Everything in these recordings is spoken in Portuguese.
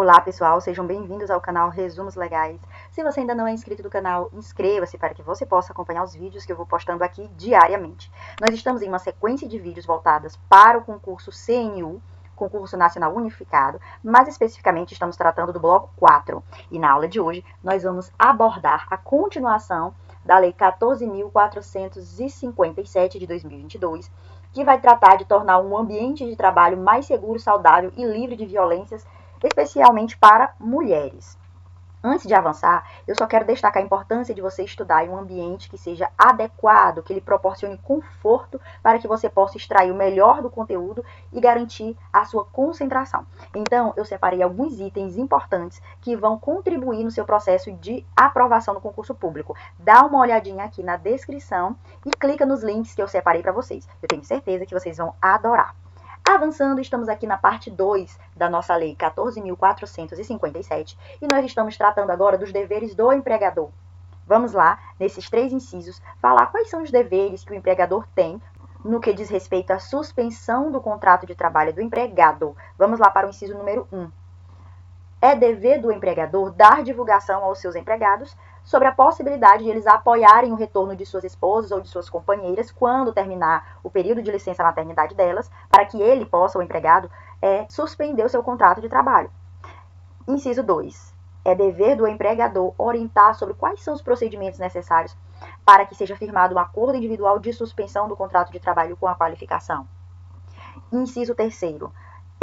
Olá pessoal, sejam bem-vindos ao canal Resumos Legais. Se você ainda não é inscrito do canal, inscreva-se para que você possa acompanhar os vídeos que eu vou postando aqui diariamente. Nós estamos em uma sequência de vídeos voltadas para o concurso CNU, Concurso Nacional Unificado, mais especificamente estamos tratando do bloco 4. E na aula de hoje nós vamos abordar a continuação da Lei 14.457 de 2022, que vai tratar de tornar um ambiente de trabalho mais seguro, saudável e livre de violências, especialmente para mulheres. Antes de avançar, eu só quero destacar a importância de você estudar em um ambiente que seja adequado, que lhe proporcione conforto para que você possa extrair o melhor do conteúdo e garantir a sua concentração. Então, eu separei alguns itens importantes que vão contribuir no seu processo de aprovação do concurso público. Dá uma olhadinha aqui na descrição e clica nos links que eu separei para vocês. Eu tenho certeza que vocês vão adorar. Avançando, estamos aqui na parte 2 da nossa Lei 14.457 e nós estamos tratando agora dos deveres do empregador. Vamos lá, nesses 3 incisos, falar quais são os deveres que o empregador tem no que diz respeito à suspensão do contrato de trabalho do empregado. Vamos lá para o inciso número 1. É dever do empregador dar divulgação aos seus empregados sobre a possibilidade de eles apoiarem o retorno de suas esposas ou de suas companheiras quando terminar o período de licença maternidade delas, para que ele possa, o empregado, suspender o seu contrato de trabalho. Inciso 2. É dever do empregador orientar sobre quais são os procedimentos necessários para que seja firmado um acordo individual de suspensão do contrato de trabalho com a qualificação. Inciso 3º.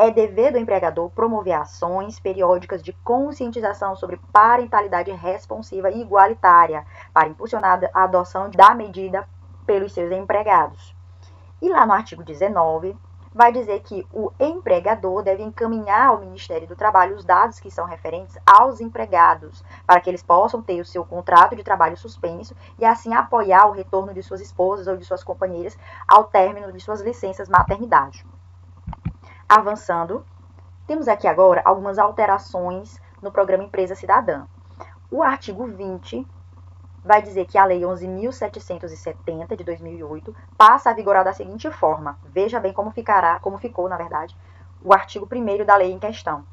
É dever do empregador promover ações periódicas de conscientização sobre parentalidade responsiva e igualitária para impulsionar a adoção da medida pelos seus empregados. E lá no artigo 19, vai dizer que o empregador deve encaminhar ao Ministério do Trabalho os dados que são referentes aos empregados, para que eles possam ter o seu contrato de trabalho suspenso e assim apoiar o retorno de suas esposas ou de suas companheiras ao término de suas licenças maternidade. Avançando, temos aqui agora algumas alterações no programa Empresa Cidadã. O artigo 20 vai dizer que a Lei 11.770 de 2008 passa a vigorar da seguinte forma. Veja bem como ficou, na verdade, o artigo 1º da lei em questão.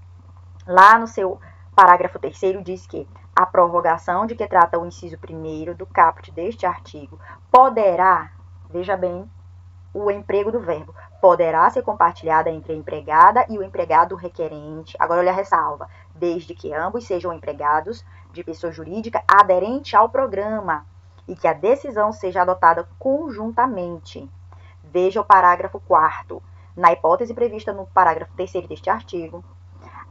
Lá no seu parágrafo 3º diz que a prorrogação de que trata o inciso 1º do caput deste artigo poderá, veja bem, o emprego do verbo, poderá ser compartilhada entre a empregada e o empregado requerente. Agora olha a ressalva, desde que ambos sejam empregados de pessoa jurídica aderente ao programa e que a decisão seja adotada conjuntamente. Veja o parágrafo 4º. Na hipótese prevista no parágrafo 3º deste artigo,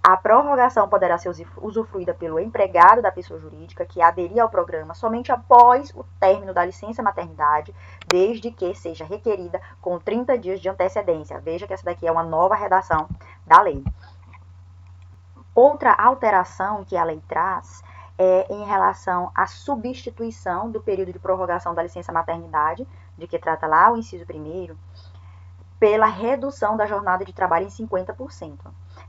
a prorrogação poderá ser usufruída pelo empregado da pessoa jurídica que aderir ao programa somente após o término da licença maternidade, desde que seja requerida com 30 dias de antecedência. Veja que essa daqui é uma nova redação da lei. Outra alteração que a lei traz é em relação à substituição do período de prorrogação da licença maternidade, de que trata lá o inciso 1º, pela redução da jornada de trabalho em 50%.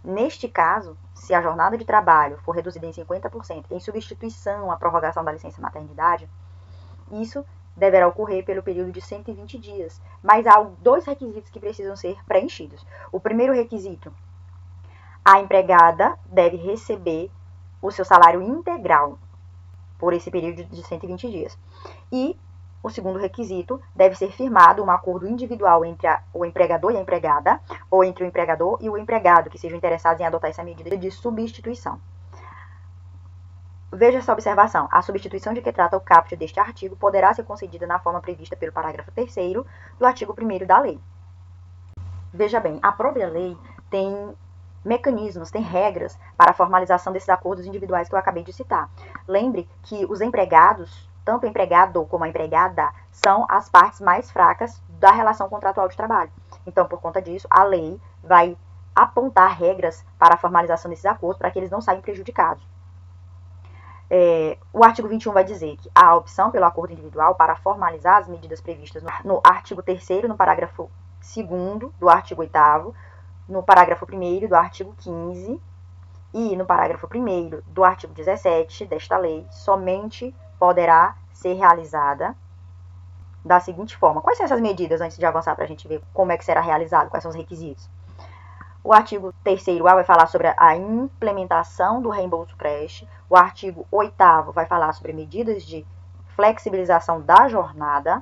Neste caso, se a jornada de trabalho for reduzida em 50% em substituição à prorrogação da licença maternidade, isso deverá ocorrer pelo período de 120 dias. Mas há 2 requisitos que precisam ser preenchidos. O primeiro requisito, a empregada deve receber o seu salário integral por esse período de 120 dias. E o segundo requisito, deve ser firmado um acordo individual entre o empregador e a empregada, ou entre o empregador e o empregado, que sejam interessados em adotar essa medida de substituição. Veja essa observação. A substituição de que trata o caput deste artigo poderá ser concedida na forma prevista pelo parágrafo 3º do artigo 1º da lei. Veja bem, a própria lei tem mecanismos, tem regras para a formalização desses acordos individuais que eu acabei de citar. Lembre que os empregados, tanto o empregado como a empregada, são as partes mais fracas da relação contratual de trabalho. Então, por conta disso, a lei vai apontar regras para a formalização desses acordos para que eles não saiam prejudicados. O artigo 21 vai dizer que há a opção pelo acordo individual para formalizar as medidas previstas no artigo 3º, no parágrafo 2º do artigo 8º, no parágrafo 1º do artigo 15 e no parágrafo 1º do artigo 17 desta lei, somente poderá ser realizada da seguinte forma. Quais são essas medidas, antes de avançar para a gente ver como é que será realizado, quais são os requisitos? O artigo 3º A vai falar sobre a implementação do reembolso creche. O artigo 8º vai falar sobre medidas de flexibilização da jornada,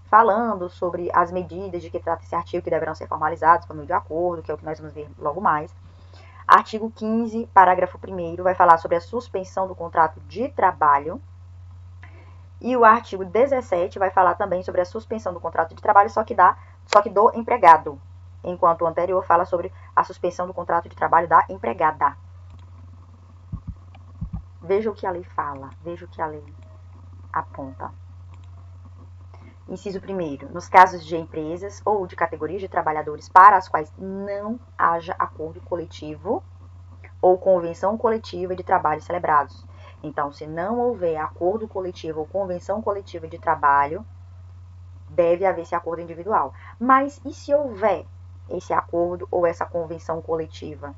falando sobre as medidas de que trata esse artigo que deverão ser formalizadas por meio de acordo, que é o que nós vamos ver logo mais. Artigo 15, parágrafo 1º, vai falar sobre a suspensão do contrato de trabalho. E o artigo 17 vai falar também sobre a suspensão do contrato de trabalho, só que do empregado, enquanto o anterior fala sobre a suspensão do contrato de trabalho da empregada. Veja o que a lei fala, veja o que a lei aponta. Inciso 1º, nos casos de empresas ou de categorias de trabalhadores para as quais não haja acordo coletivo ou convenção coletiva de trabalho celebrados. Então, se não houver acordo coletivo ou convenção coletiva de trabalho, deve haver esse acordo individual. Mas e se houver esse acordo ou essa convenção coletiva?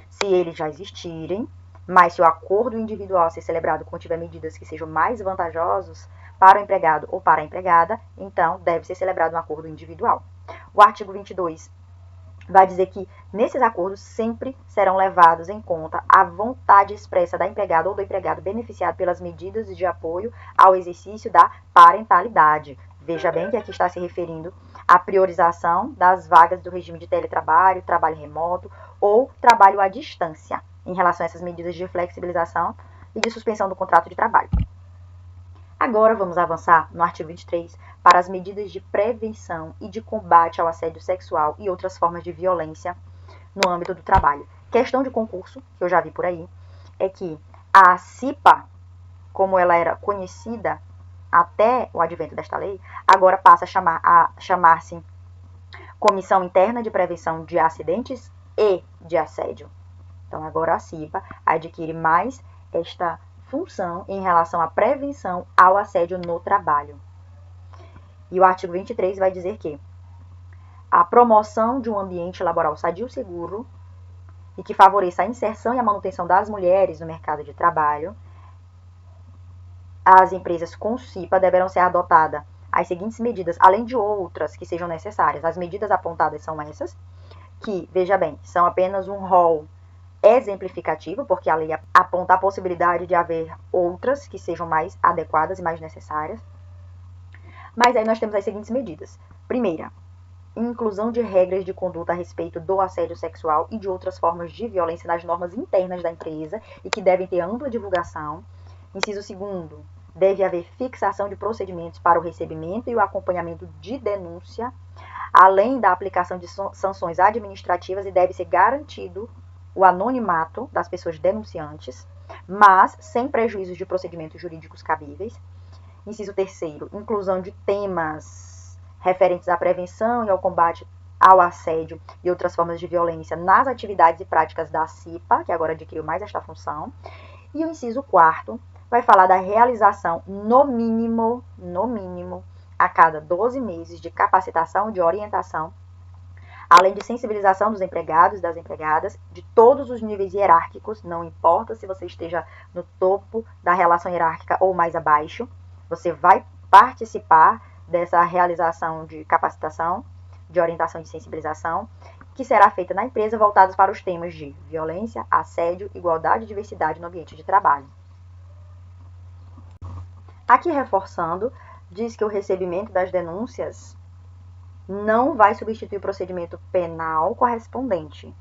Se eles já existirem, mas se o acordo individual ser celebrado contiver medidas que sejam mais vantajosos para o empregado ou para a empregada, então deve ser celebrado um acordo individual. O artigo 22 vai dizer que nesses acordos sempre serão levados em conta a vontade expressa da empregada ou do empregado beneficiado pelas medidas de apoio ao exercício da parentalidade. Veja bem que aqui está se referindo à priorização das vagas do regime de teletrabalho, trabalho remoto ou trabalho à distância, em relação a essas medidas de flexibilização e de suspensão do contrato de trabalho. Agora vamos avançar no artigo 23 para as medidas de prevenção e de combate ao assédio sexual e outras formas de violência no âmbito do trabalho. Questão de concurso, que eu já vi por aí, é que a CIPA, como ela era conhecida até o advento desta lei, agora passa a chamar-se Comissão Interna de Prevenção de Acidentes e de Assédio. Então agora a CIPA adquire mais esta função em relação à prevenção ao assédio no trabalho. E o artigo 23 vai dizer que a promoção de um ambiente laboral sadio e seguro e que favoreça a inserção e a manutenção das mulheres no mercado de trabalho, as empresas com CIPA deverão ser adotadas as seguintes medidas, além de outras que sejam necessárias. As medidas apontadas são essas, que, veja bem, são apenas um rol exemplificativo, porque a lei aponta a possibilidade de haver outras que sejam mais adequadas e mais necessárias. Mas aí nós temos as seguintes medidas. Primeira, inclusão de regras de conduta a respeito do assédio sexual e de outras formas de violência nas normas internas da empresa e que devem ter ampla divulgação. Inciso 2º, deve haver fixação de procedimentos para o recebimento e o acompanhamento de denúncia, além da aplicação de sanções administrativas, e deve ser garantido o anonimato das pessoas denunciantes, mas sem prejuízos de procedimentos jurídicos cabíveis. Inciso 3º, inclusão de temas referentes à prevenção e ao combate ao assédio e outras formas de violência nas atividades e práticas da CIPA, que agora adquiriu mais esta função. E o inciso 4º vai falar da realização, no mínimo, a cada 12 meses de capacitação, de orientação, além de sensibilização dos empregados e das empregadas, de todos os níveis hierárquicos, não importa se você esteja no topo da relação hierárquica ou mais abaixo, você vai participar dessa realização de capacitação, de orientação e de sensibilização, que será feita na empresa, voltados para os temas de violência, assédio, igualdade e diversidade no ambiente de trabalho. Aqui reforçando, diz que o recebimento das denúncias não vai substituir o procedimento penal correspondente,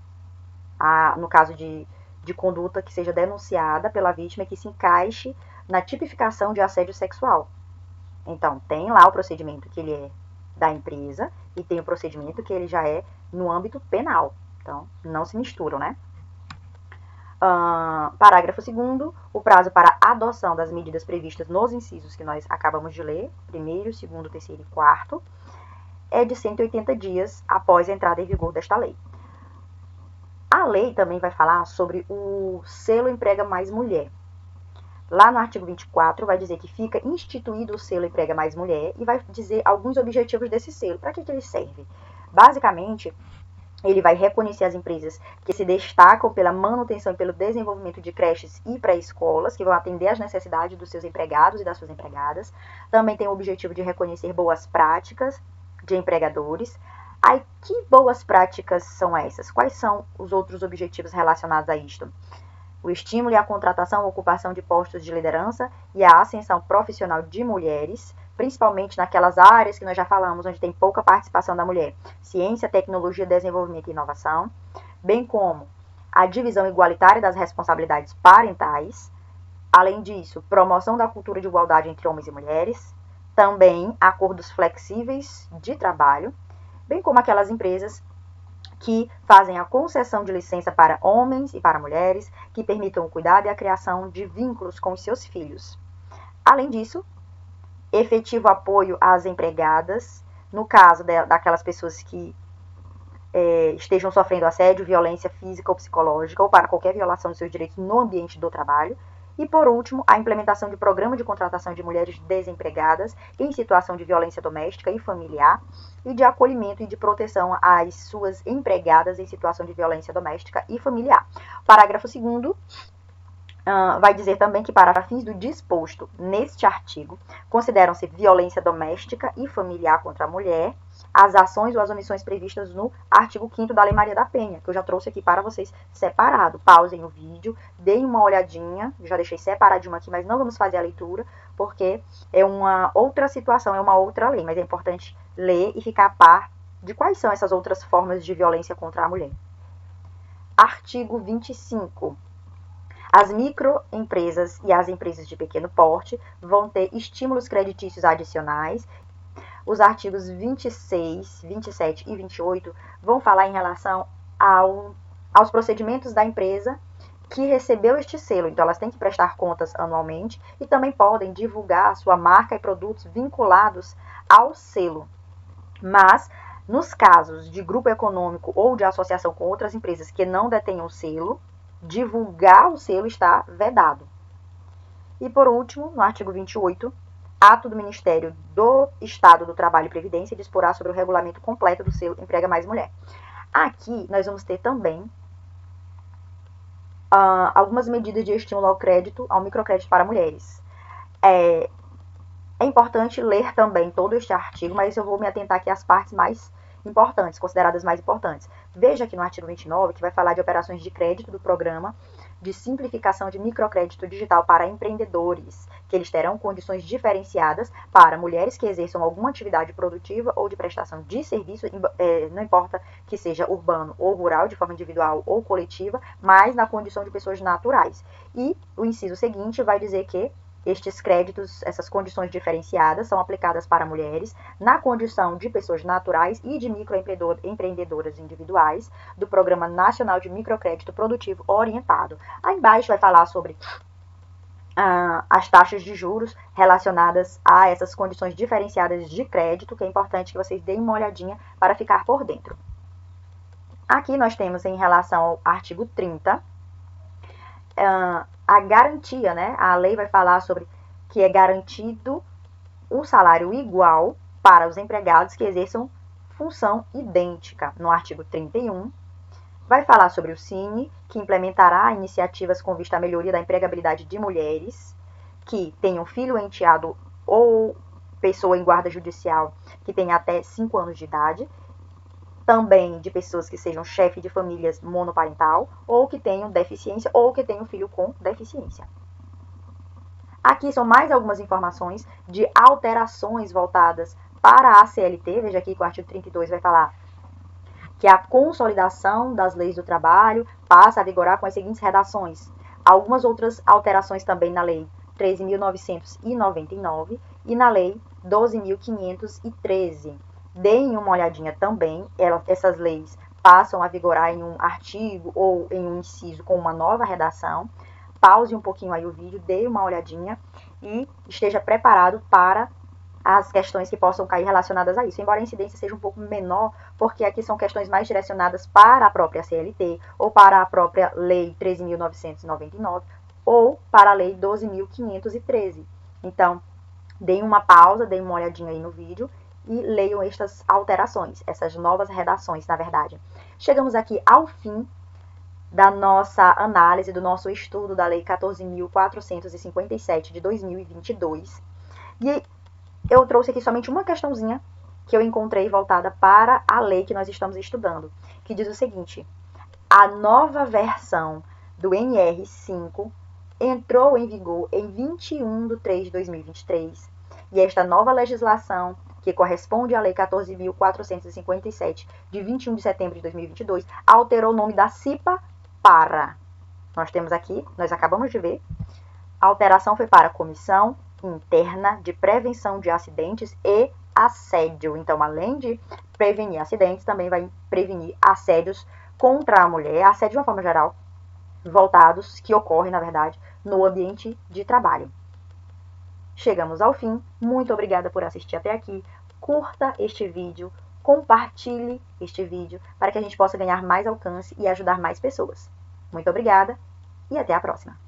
no caso de conduta que seja denunciada pela vítima e que se encaixe na tipificação de assédio sexual. Então, tem lá o procedimento que ele é da empresa e tem o procedimento que ele já é no âmbito penal. Então, não se misturam, né? Parágrafo 2º, o prazo para adoção das medidas previstas nos incisos que nós acabamos de ler, 1º, 2º, 3º e 4º, é de 180 dias após a entrada em vigor desta lei. A lei também vai falar sobre o selo Emprega Mais Mulher. Lá no artigo 24 vai dizer que fica instituído o selo Emprega Mais Mulher e vai dizer alguns objetivos desse selo. Para que ele serve? Basicamente, ele vai reconhecer as empresas que se destacam pela manutenção e pelo desenvolvimento de creches e pré-escolas, que vão atender às necessidades dos seus empregados e das suas empregadas. Também tem o objetivo de reconhecer boas práticas de empregadores, Aí, que boas práticas são essas? Quais são os outros objetivos relacionados a isto? O estímulo e a contratação ou ocupação de postos de liderança e a ascensão profissional de mulheres, principalmente naquelas áreas que nós já falamos, onde tem pouca participação da mulher. Ciência, tecnologia, desenvolvimento e inovação, bem como a divisão igualitária das responsabilidades parentais. Além disso, promoção da cultura de igualdade entre homens e mulheres, também acordos flexíveis de trabalho, bem como aquelas empresas que fazem a concessão de licença para homens e para mulheres, que permitam o cuidado e a criação de vínculos com os seus filhos. Além disso, efetivo apoio às empregadas, no caso daquelas pessoas que estejam sofrendo assédio, violência física ou psicológica, ou para qualquer violação dos seus direitos no ambiente do trabalho. E, por último, a implementação de programa de contratação de mulheres desempregadas em situação de violência doméstica e familiar e de acolhimento e de proteção às suas empregadas em situação de violência doméstica e familiar. Parágrafo 2º vai dizer também que, para fins do disposto neste artigo, consideram-se violência doméstica e familiar contra a mulher as ações ou as omissões previstas no artigo 5º da Lei Maria da Penha, que eu já trouxe aqui para vocês separado. Pausem o vídeo, deem uma olhadinha, já deixei separadinho aqui, mas não vamos fazer a leitura, porque é uma outra situação, é uma outra lei, mas é importante ler e ficar a par de quais são essas outras formas de violência contra a mulher. Artigo 25. As microempresas e as empresas de pequeno porte vão ter estímulos creditícios adicionais. Os artigos 26, 27 e 28 vão falar em relação aos procedimentos da empresa que recebeu este selo. Então, elas têm que prestar contas anualmente e também podem divulgar a sua marca e produtos vinculados ao selo. Mas, nos casos de grupo econômico ou de associação com outras empresas que não detenham selo, divulgar o selo está vedado. E, por último, no artigo 28, ato do Ministério do Estado do Trabalho e Previdência disporá sobre o regulamento completo do selo Emprega Mais Mulher. Aqui nós vamos ter também algumas medidas de estímulo ao crédito, ao microcrédito para mulheres. É importante ler também todo este artigo, mas eu vou me atentar aqui às partes mais importantes, consideradas mais importantes. Veja aqui no artigo 29, que vai falar de operações de crédito do programa de simplificação de microcrédito digital para empreendedores, que eles terão condições diferenciadas para mulheres que exerçam alguma atividade produtiva ou de prestação de serviço, não importa que seja urbano ou rural, de forma individual ou coletiva, mas na condição de pessoas naturais. E o inciso seguinte vai dizer que estes créditos, essas condições diferenciadas, são aplicadas para mulheres na condição de pessoas naturais e de microempreendedoras individuais do Programa Nacional de Microcrédito Produtivo Orientado. Aí embaixo vai falar sobre as taxas de juros relacionadas a essas condições diferenciadas de crédito, que é importante que vocês deem uma olhadinha para ficar por dentro. Aqui nós temos, em relação ao artigo 30, a garantia, né? A lei vai falar sobre que é garantido o salário igual para os empregados que exerçam função idêntica. No artigo 31, vai falar sobre o Cine, que implementará iniciativas com vista à melhoria da empregabilidade de mulheres que tenham filho enteado ou pessoa em guarda judicial que tenha até 5 anos de idade, também de pessoas que sejam chefe de famílias monoparental, ou que tenham deficiência, ou que tenham filho com deficiência. Aqui são mais algumas informações de alterações voltadas para a CLT. Veja aqui que o artigo 32 vai falar que a consolidação das leis do trabalho passa a vigorar com as seguintes redações. Algumas outras alterações também na Lei 13.999 e na Lei 12.513. Deem uma olhadinha também, essas leis passam a vigorar em um artigo ou em um inciso com uma nova redação. Pause um pouquinho aí o vídeo, dê uma olhadinha e esteja preparado para as questões que possam cair relacionadas a isso. Embora a incidência seja um pouco menor, porque aqui são questões mais direcionadas para a própria CLT, ou para a própria Lei 13.999, ou para a Lei 12.513. Então, deem uma pausa, deem uma olhadinha aí no vídeo e leiam estas alterações, essas novas redações, na verdade. Chegamos aqui ao fim da nossa análise, do nosso estudo da Lei 14.457 de 2022. E eu trouxe aqui somente uma questãozinha que eu encontrei voltada para a lei que nós estamos estudando, que diz o seguinte: a nova versão do NR5 entrou em vigor em 21 de 3 de 2023, e esta nova legislação, que corresponde à Lei 14.457, de 21 de setembro de 2022, alterou o nome da CIPA para... Nós temos aqui, nós acabamos de ver, a alteração foi para Comissão Interna de Prevenção de Acidentes e Assédio. Então, além de prevenir acidentes, também vai prevenir assédios contra a mulher, assédio de uma forma geral, voltados, que ocorrem, na verdade, no ambiente de trabalho. Chegamos ao fim. Muito obrigada por assistir até aqui. Curta este vídeo, compartilhe este vídeo para que a gente possa ganhar mais alcance e ajudar mais pessoas. Muito obrigada e até a próxima.